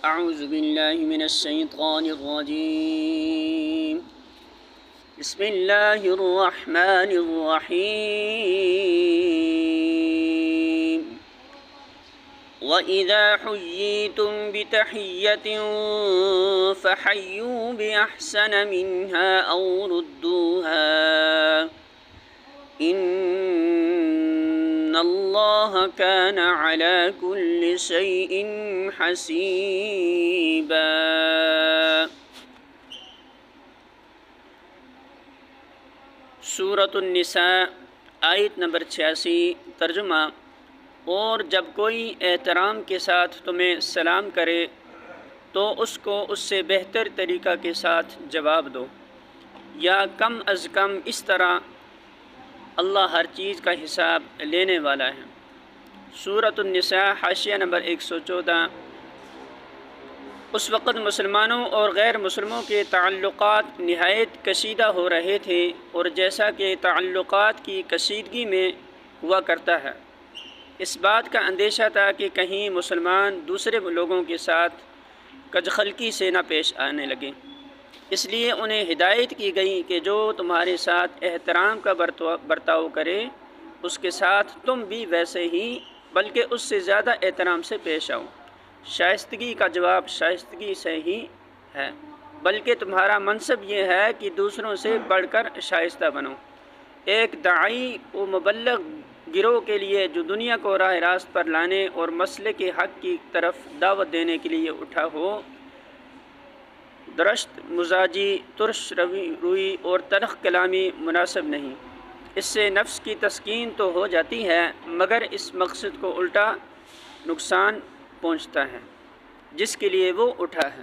اعوذ باللہ من الشیطان الرجیم بسم اللہ الرحمن الرحیم وَإِذَا حُيِّيتُم بِتَحِيَّةٍ فَحَيُّوا بِأَحْسَنَ مِنْهَا أَوْ رُدُّوهَا إِنَّ اللَّهَ كَانَ عَلَى كُلِّ شَيْءٍ حَسِيبًا۔ سورۃ النساء آیت نمبر 86۔ ترجمہ: اور جب کوئی احترام کے ساتھ تمہیں سلام کرے تو اس کو اس سے بہتر طریقہ کے ساتھ جواب دو، یا کم از کم اس طرح اللہ ہر چیز کا حساب لینے والا ہے۔ سورۃ النساء حاشیہ نمبر 114۔ اس وقت مسلمانوں اور غیر مسلموں کے تعلقات نہایت کشیدہ ہو رہے تھے، اور جیسا کہ تعلقات کی کشیدگی میں ہوا کرتا ہے، اس بات کا اندیشہ تھا کہ کہیں مسلمان دوسرے لوگوں کے ساتھ کجخلقی سے نہ پیش آنے لگیں۔ اس لیے انہیں ہدایت کی گئی کہ جو تمہارے ساتھ احترام کا برتاؤ کرے اس کے ساتھ تم بھی ویسے ہی بلکہ اس سے زیادہ احترام سے پیش آؤ۔ شائستگی کا جواب شائستگی سے ہی ہے، بلکہ تمہارا منصب یہ ہے کہ دوسروں سے بڑھ کر شائستہ بنو۔ ایک داعی و مبلغ گروہ کے لیے جو دنیا کو راہ راست پر لانے اور مسئلے کے حق کی طرف دعوت دینے کے لیے اٹھا ہو، درشت مزاجی، ترش روی اور تلخ کلامی مناسب نہیں۔ اس سے نفس کی تسکین تو ہو جاتی ہے، مگر اس مقصد کو الٹا نقصان پہنچتا ہے جس کے لیے وہ اٹھا ہے۔